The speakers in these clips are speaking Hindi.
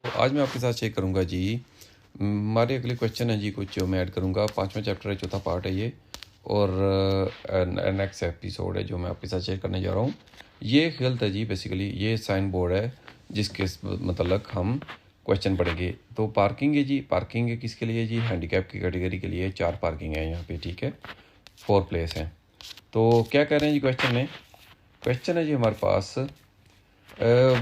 तो आज मैं आपके साथ शेयर करूंगा जी। हमारे अगले क्वेश्चन है जी, कुछ जो मैं ऐड करूंगा। पांचवा चैप्टर है, चौथा पार्ट है ये। और नेक्स्ट एपिसोड है जो मैं आपके साथ शेयर करने जा रहा हूँ। ये हेल्थ है जी। बेसिकली ये साइन बोर्ड है जिसके मतलब हम क्वेश्चन पढ़ेंगे। तो पार्किंग है जी। पार्किंग है किसके लिए जी? हैंडीकैप की कैटेगरी के लिए 4 पार्किंग है यहाँ पे, ठीक है। 4 प्लेस हैं। तो क्या कह रहे हैं जी क्वेश्चन में? क्वेश्चन है जी हमारे पास,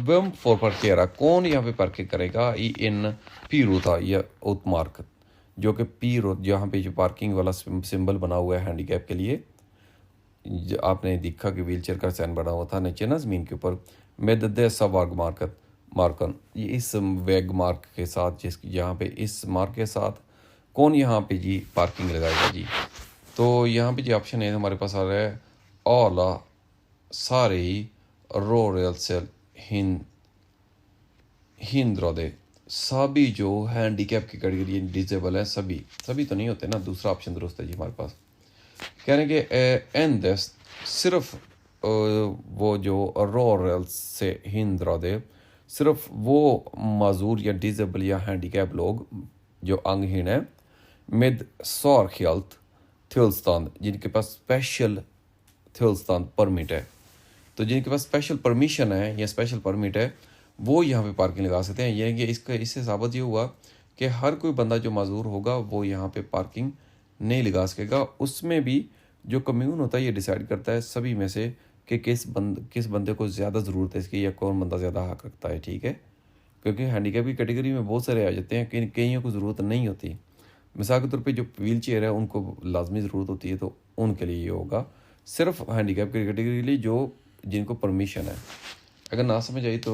vem får parkera? कौन यहाँ पे पार्किंग करेगा ई इन पी रूथा या उत्मार्क, जो कि पी रूथ जहाँ पे जो पार्किंग वाला सिंबल बना हुआ है हैंडीकैप के लिए। आपने देखा कि व्हीलचेयर का साइन बना हुआ था नीचे ना ज़मीन के ऊपर। med dessa मार्कन, ये इस वेग मार्क के साथ, जिस यहाँ पे इस मार्क के साथ कौन यहाँ पे जी पार्किंग लगाएगा जी? तो यहाँ पे जी ऑप्शन है हमारे पास आ रहा है ऑला सारे ही रोरल सेल हिंद्रा दे। सभी जो हैंडीकैप की कैटेगरी डिजेबल है, सभी सभी तो नहीं होते ना। दूसरा ऑप्शन दुरुस्त है जी हमारे पास। कह रहे हैं कि एंड सिर्फ वो जो रोरल से हिंद्रा दे, सिर्फ वो माजूर या डिजेबल या हैंडीकैप लोग जो अंगहीन है मिद सॉर्खियल्थ थिल्स्तान, जिनके पास स्पेशल थिल्स्तान परमिट है। तो जिनके पास स्पेशल परमिशन है या स्पेशल परमिट है वो यहाँ पे पार्किंग लगा सकते हैं। यानी कि इससे साबित ये हुआ कि हर कोई बंदा जो माजूर होगा वो यहाँ पे पार्किंग नहीं लगा सकेगा। उसमें भी जो कम्यून होता है ये डिसाइड करता है सभी में से कि किस बंदे को ज़्यादा ज़रूरत है इसकी, या कौन बंदा ज़्यादा हक रखता है, ठीक है। क्योंकि हैंडीकैप की कैटेगरी में बहुत सारे आ जाते हैं कि कईयों को ज़रूरत नहीं होती। मिसाल के तौर पे जो व्हील चेयर है उनको लाजमी ज़रूरत होती है, तो उनके लिए ये होगा। सिर्फ हैंडीकैप की कैटेगरी के लिए जो जिनको परमिशन है। अगर ना समझ आई तो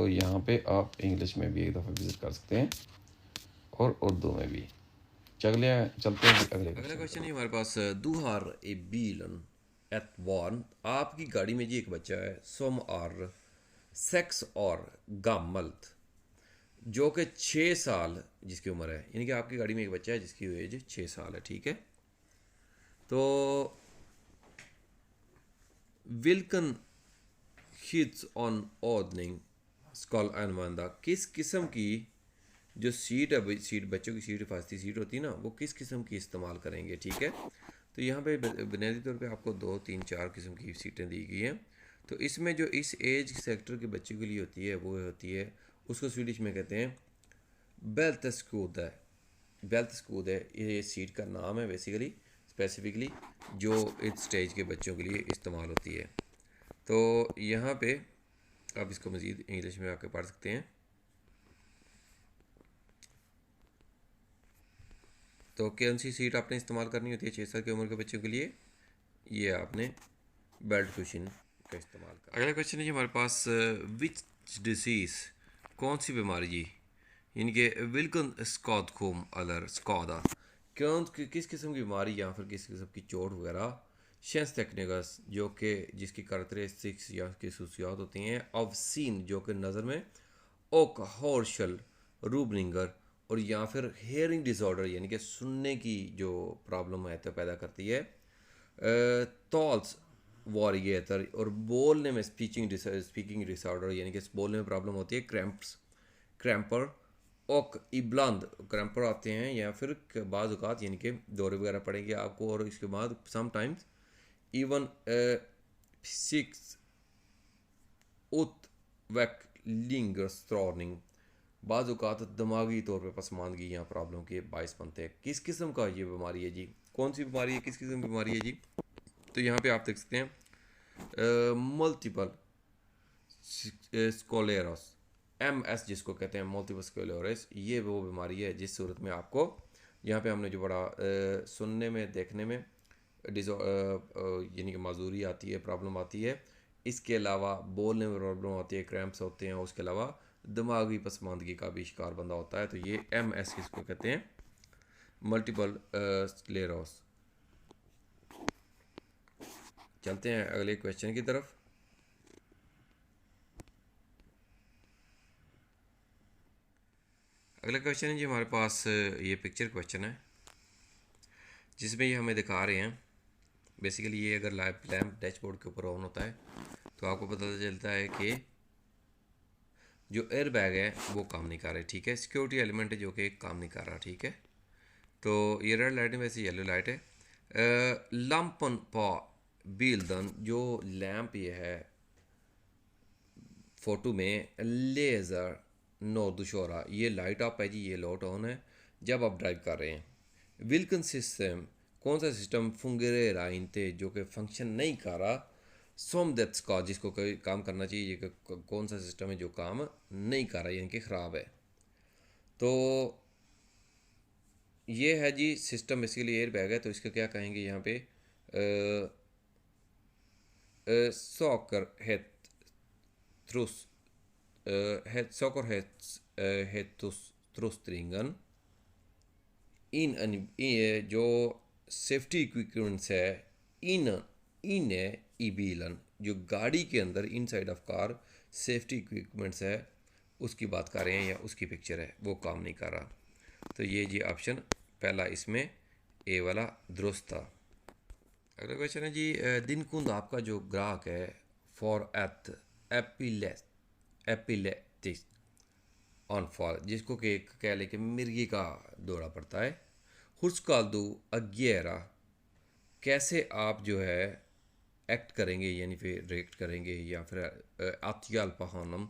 यहाँ पे आप इंग्लिश में भी एक दफ़ा विज़िट कर सकते हैं और उर्दू में भी। चलते हैं अगला क्वेश्चन है हमारे पास। दू हार ए बीलन एट वन, आपकी गाड़ी में जी एक बच्चा है। सोम आर सेक्स और गामल्थ, जो कि 6 साल जिसकी उम्र है। यानी कि आपकी गाड़ी में एक बच्चा है जिसकी एज 6 साल है, ठीक है। तो विल्कन हिट्स ऑन ओदनिंग स्कॉल एनवांदा, किस किस्म की जो सीट है, सीट बच्चों की सीट, हिफाजती सीट होती है ना, वो किस किस्म की इस्तेमाल करेंगे, ठीक है। तो यहाँ पे बुनियादी तौर पे आपको 2 3 4 किस्म की सीटें दी गई हैं। तो इसमें जो इस एज सेक्टर के बच्चों के लिए होती है वो होती है, उसको स्वीडिश में कहते हैं बेल्ट स्कूद है। बेल्ट स्कूद है, ये सीट का नाम है बेसिकली, स्पेसिफिकली जो इस स्टेज के बच्चों के लिए इस्तेमाल होती है। तो यहाँ पे आप इसको मज़ीद इंग्लिश में आके पढ़ सकते हैं। तो कौन सी सीट आपने इस्तेमाल करनी होती है 6 साल की उम्र के बच्चों के लिए? ये आपने बेल्ट कुशन का इस्तेमाल कर। अगला क्वेश्चन है जी हमारे पास, विच डिसीज़, कौन सी बीमारी जी, यानी कि विल्कन स्कॉदकोम अलर स्कॉदा, किस किस्म की बीमारी या फिर किस किस्म की चोट वगैरह शेंस टेक्निकस, जो कि जिसकी करैक्टरिस्टिक्स या उसकी खसूसियात होती हैं ऑवसीन, जो कि नज़र में, ओक हॉर्शल रूबनिंगर, और या फिर हेयरिंग डिसऑर्डर यानी कि सुनने की जो प्रॉब्लम है तो पैदा करती है टॉल्स वॉरिएटर, और बोलने में स्पीकिंग डिसऑर्डर यानी कि बोलने में प्रॉब्लम होती है क्रैम्पर ओक इब्लांद क्रैम्पर आते हैं, या फिर बाज़ औक़ात यानी कि दौरे वगैरह पड़ेंगे आपको। और इसके बाद समटाइम्स इवन सिक्स उत वैक लिंगस्ट्रॉनिंग, बाज़ औक़ात दिमागी तौर पर पसमानदगी या प्रॉब्लम के बायस बनते हैं। किस किस्म का ये बीमारी है जी? कौन सी बीमारी है, किस किस्म की बीमारी है जी? तो यहाँ पे आप देख सकते हैं मल्टीपल स्कोलेरोस, MS जिसको कहते हैं मल्टीपल स्कोलेरोस, ये वो बीमारी है जिस सूरत में आपको यहाँ पे हमने जो बड़ा सुनने में, देखने में यानी कि माजूरी आती है, प्रॉब्लम आती है। इसके अलावा बोलने में प्रॉब्लम आती है, क्रैम्प्स होते हैं। उसके अलावा दिमागी पसमानदगी का भी शिकार बंदा होता है। तो ये MS इसको कहते हैं, मल्टीपल स्क्लेरोस। चलते हैं अगले क्वेश्चन की तरफ। अगला क्वेश्चन है जी हमारे पास, ये पिक्चर क्वेश्चन है जिसमें ये हमें दिखा रहे हैं। बेसिकली ये अगर लैम्प डैशबोर्ड के ऊपर ऑन होता है तो आपको पता चलता है कि जो एयर बैग है वो काम नहीं कर रहे, ठीक है। सिक्योरिटी एलिमेंट है जो कि काम नहीं कर रहा, ठीक है। तो ये रेड लाइट है, वैसे येलो लाइट है। लंपन पा बिल्डन, जो लैंप ये है फोटो में, लेज़र नो दुशोरा, ये लाइट ऑफ है जी, ये लाइट ऑन है जब आप ड्राइव कर रहे हैं। विल्कन सिस्टम, कौन सा सिस्टम फुंगरेरा इनते, जो कि फंक्शन नहीं कर रहा। सोमदत्स का, जिसको कोई काम करना चाहिए, ये कौन सा सिस्टम है जो काम नहीं कर रहा, यानी कि ख़राब है। तो ये है जी सिस्टम, बेसिकली एयर बैग है। तो इसका क्या कहेंगे यहाँ पे, सॉकर हेड थ्रुस, सॉकर हेड थ्रुस्ट्रिंगन जो सेफ्टी इक्विपमेंट्स है इन इन ई बिलन, जो गाड़ी के अंदर inside of car safety equipments है, उसकी बात कर रहे हैं या उसकी पिक्चर है, वो काम नहीं कर रहा। तो ये जी ऑप्शन पहला इसमें ए वाला दुरुस्त था। अगला क्वेश्चन है जी, दिनकुंद आपका जो ग्राहक है फॉर एपिलेटिस ऑन फॉल, जिसको कि कह ले कि मिर्गी का दौरा पड़ता है। हुस्काल्दू अग्येरा, कैसे आप जो है एक्ट करेंगे, यानी फिर रिएक्ट करेंगे, या फिर आतियाल पहानम,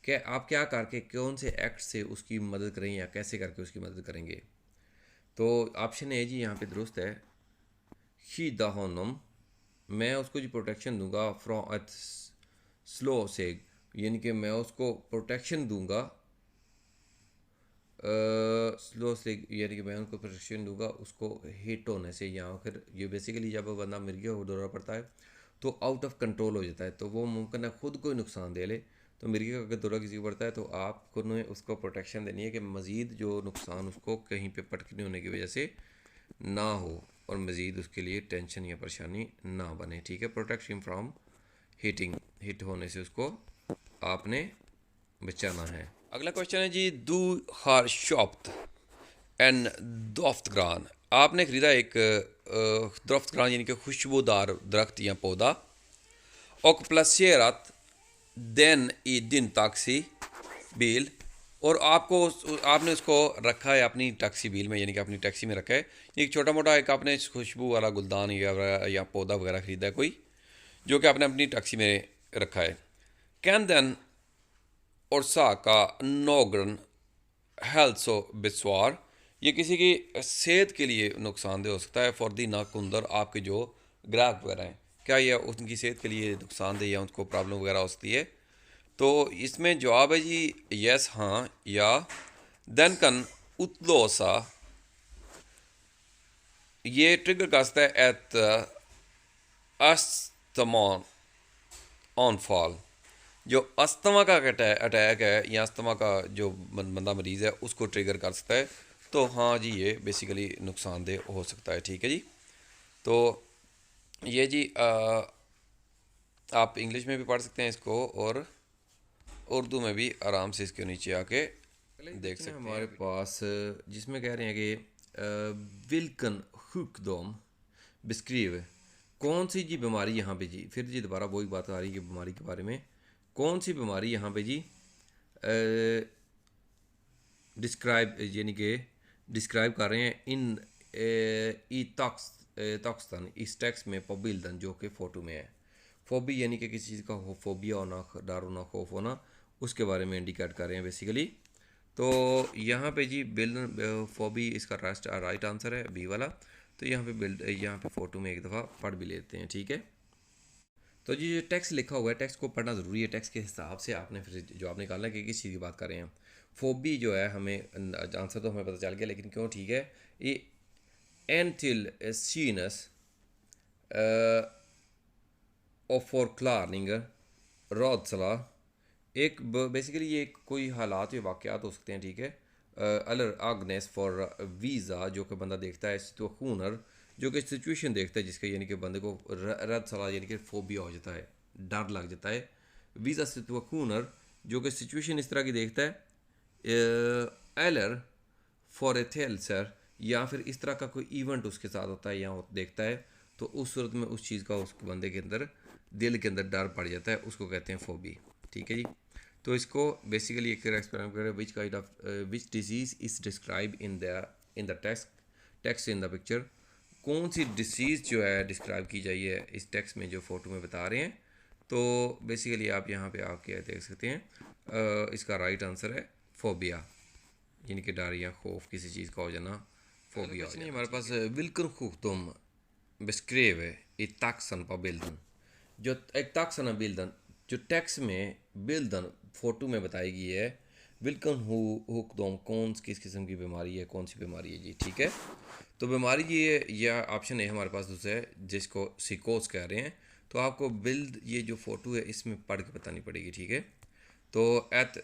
क्या आप क्या करके कौन से एक्ट से उसकी मदद करेंगे या कैसे करके उसकी मदद करेंगे। तो ऑप्शन ए जी यहाँ पे दुरुस्त है, ही दहोनम, मैं उसको जी प्रोटेक्शन दूंगा फ्रॉम स्लो से, यानी कि मैं उसको प्रोटेक्शन दूंगा स्लो से, यानी कि मैं उनको प्रोटेक्शन दूंगा उसको हिट होने से, या फिर ये बेसिकली जब बंदा मिर्गी हो दौरा पड़ता है तो आउट ऑफ कंट्रोल हो जाता है, तो वो मुमकिन है खुद को ही नुकसान दे ले। तो मिर्गी का अगर दौरा किसी को पड़ता है तो आपको ने उसको प्रोटेक्शन देनी है कि मज़ीद जो नुकसान उसको कहीं पे पटकने होने की वजह से ना हो, और मज़ीद उसके लिए टेंशन या परेशानी ना बने, ठीक है। Protect him from heating, hit होने से उसको आपने बचाना है। अगला क्वेश्चन है जी, दू हार शॉप्ट एंड दोफ्तग्रान, आपने ख़रीदा एक दोफ्तग्रान यानी कि खुशबूदार दरख्त या पौधा, और प्लसेरत देन ई दिन टैक्सी बिल, और आपने उसको रखा है अपनी टैक्सी बिल में, यानी कि अपनी टैक्सी में रखा है। एक छोटा मोटा एक आपने खुशबू वाला गुलदान या पौधा वगैरह ख़रीदा है कोई, जो कि आपने अपनी टैक्सी में रखा है। कैन देन और सा का नोगरन हेल्थ बिस्वार, ये किसी की सेहत के लिए नुकसानदेह हो सकता है। फॉर दी नाकुंदर, आपके जो ग्राहक वगैरह हैं, क्या ये उनकी सेहत के लिए नुकसानदेह या उनको प्रॉब्लम वगैरह हो सकती है। तो इसमें जवाब है जी यस, हाँ, या देन कन उतलोसा, ये ट्रिगर कर सकता है एट अस्तमान ऑन फॉल, जो अस्थमा का अटैक है या अस्थमा का जो बंदा मरीज़ है उसको ट्रिगर कर सकता है। तो हाँ जी, ये बेसिकली नुकसानदेह हो सकता है, ठीक है जी। तो ये जी आप इंग्लिश में भी पढ़ सकते हैं इसको, और उर्दू में भी आराम से इसके नीचे आके देख सकते हैं। हमारे पास जिसमें कह रहे हैं कि विल्कन हुकदोम बिस्क्रीव, कौन सी जी बीमारी यहाँ पे जी, फिर जी दोबारा वही बात आ रही है कि बीमारी के बारे में, कौन सी बीमारी यहाँ पे जी डिस्क्राइब, यानी कि डिस्क्राइब कर रहे हैं इन ई तॉक्सन, इस टेक्स्ट में पबिल्दन, जो कि फ़ोटो में है। फोबी यानी कि किसी चीज़ का फोबिया होना, डर होना, खौफ होना, उसके बारे में इंडिकेट कर रहे हैं बेसिकली। तो यहाँ पे जी बिल्डन फोबी इसका राइट आंसर है बी वाला। तो यहाँ पे फ़ोटो में एक दफ़ा पढ़ भी लेते हैं, ठीक है। तो जी जो टेक्स्ट लिखा हुआ है, टेक्स्ट को पढ़ना ज़रूरी है, टेक्स्ट के हिसाब से आपने फिर जवाब निकालना है कि किस चीज़ की बात कर रहे हैं। फोबी जो है, हमें आंसर तो हमें पता चल गया, लेकिन क्यों, ठीक है। ये एंटिल सीनस और फॉर क्लार्निंग रॉदसला, एक बेसिकली ये कोई हालात या वाक़यात हो सकते हैं, ठीक है। अलर आगनेस फॉर वीज़ा, जो कि बंदा देखता है, तो खूनर, जो कि सिचुएशन देखता है जिसका, यानी कि बंदे को रद सलाह यानी कि फोबिया हो जाता है, डर लग जाता है। वीज़ा सिचुएशनर, जो कि सिचुएशन इस तरह की देखता है। एलर फॉर ए थेल्सर, या फिर इस तरह का कोई इवेंट उसके साथ होता है या देखता है, तो उस सूरत में उस चीज़ का उस बंदे के अंदर, दिल के अंदर डर पड़ जाता है, उसको कहते हैं फोबी, ठीक है जी। तो इसको बेसिकली एक एक्सपेरिमेंट करें, which kind of which disease is describe in the text in the picture, कौन सी डिसीज़ जो है डिस्क्राइब की जाई है इस टेक्स्ट में जो फ़ोटो में बता रहे हैं। तो बेसिकली आप यहाँ पे आके देख सकते हैं, इसका राइट आंसर है फोबिया, यानी कि डर या खौफ किसी चीज़ का हो जाना, फोबिया हो जाना। हमारे पास विल्कन खुख्तुम beskrevet i taxan på bilden, जो एक taxan है bilden, जो टेक्स्ट में बिल्डन फोटो में बताई गई है, विल्कन हुक्दोम कौन किस किस्म की बीमारी है, कौन सी बीमारी है जी, ठीक है। तो बीमारी ये है, या ऑप्शन है हमारे पास दूसरा है जिसको सिकोस कह रहे हैं। तो आपको बिल्ड ये जो फोटो है इसमें पढ़ के बतानी पड़ेगी, ठीक है। तो एट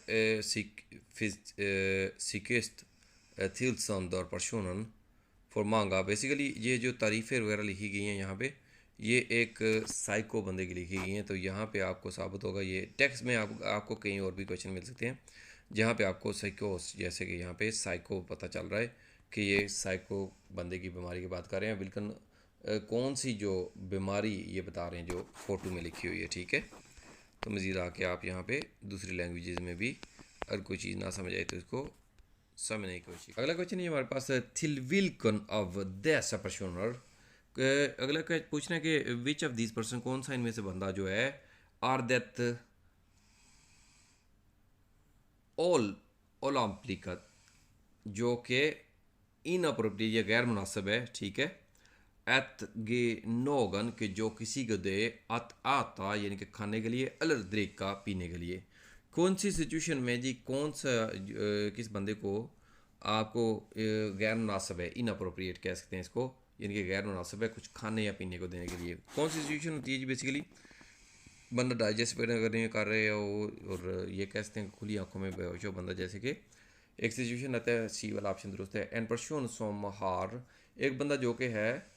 सिकिस्ट थिल्सन दर पर्सोनन फॉर मांगा, बेसिकली ये जो तारीफ़ें वगैरह लिखी गई हैं यहाँ पे, ये एक साइको बंदे की लिखी गई हैं। तो यहाँ पे आपको साबित होगा, ये टेक्स्ट में आपको कहीं और भी क्वेश्चन मिल सकते हैं जहाँ पे आपको साइकोस, जैसे कि यहाँ पे साइको पता चल रहा है कि ये साइको बंदे की बीमारी की बात कर रहे हैं। बिल्कुल कौन सी जो बीमारी ये बता रहे हैं जो फ़ोटो में लिखी हुई है, ठीक है। तो मज़ीद आके आप यहाँ पे दूसरी लैंग्वेजेस में भी अगर कोई चीज़ ना समझ आए तो इसको समझने की कोशिश। अगला क्वेश्चन ये हमारे पास है, थिल विल्कन ऑफ दैसा पर्सनर, अगला पूछना है कि विच ऑफ दिस पर्सन, कौन सा इनमें से बंदा जो है, आर दैट ऑल ओलंपिक, जो कि इनअप्रोप्रिएट या गैर मुनासिब है, ठीक है। एत गे नोगन, के जो किसी को दे, अत आता यानी कि खाने के लिए, अलर द्रिक का पीने के लिए। कौन सी सिचुएशन में जी, कौन सा किस बंदे को आपको गैर मुनासिब है, इनअप्रोप्रिएट कह सकते हैं इसको, यानी कि गैर मुनासिब है कुछ खाने या पीने को देने के लिए। कौन सी सिचुएशन होती है जी, बेसिकली बंदा डाइजेस्ट करने कर रहे हो, और ये कह सकते हैं खुली आंखों में बेहोश हो बंदा, जैसे कि एक सिचुएशन आता है, सी वाला ऑप्शन दुरुस्त है। एन पर्सन सोम हार, एक बंदा जो कि है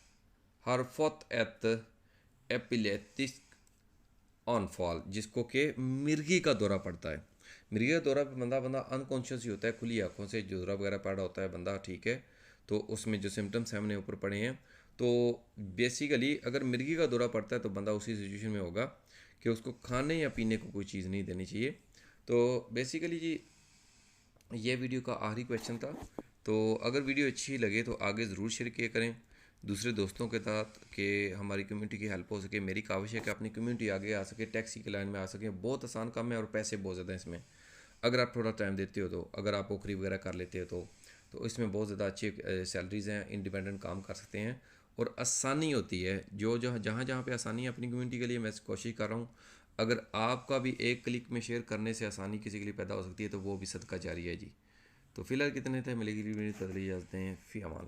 हर फॉत एट एपिलेटिक ऑनफॉल, जिसको कि मिर्गी का दौरा पड़ता है। मिर्गी का दौरा पे बंदा अनकॉन्शियस ही होता है, खुली आंखों से जो दौरा वगैरह पड़ा होता है बंदा, ठीक है। तो उसमें जो सिम्टम्स हैं हमने ऊपर पढ़े हैं। तो बेसिकली अगर मिर्गी का दौरा पड़ता है तो बंदा उसी सिचुएशन में होगा कि उसको खाने या पीने को कोई चीज़ नहीं देनी चाहिए। तो बेसिकली जी ये वीडियो का आखिरी क्वेश्चन था। तो अगर वीडियो अच्छी लगे तो आगे ज़रूर शेयर किया करें दूसरे दोस्तों के साथ, कि हमारी कम्युनिटी की हेल्प हो सके। मेरी काविश है कि अपनी कम्युनिटी आगे आ सके, टैक्सी की लाइन में आ सके। बहुत आसान काम है और पैसे बहुत ज़्यादा हैं इसमें, अगर आप थोड़ा टाइम देते हो तो, अगर आप ओखरी वगैरह कर लेते हो तो इसमें बहुत ज़्यादा अच्छी सैलरीज़ हैं, इंडिपेंडेंट काम कर सकते हैं और आसानी होती है। जो जहाँ जहाँ पे आसानी है अपनी कम्युनिटी के लिए, मैं कोशिश कर रहा हूँ। अगर आपका भी एक क्लिक में शेयर करने से आसानी किसी के लिए पैदा हो सकती है तो वो भी सदका जारी है जी। तो फिलहाल कितने थे, मिलेगी बदली जाते हैं, फ़ी अमान।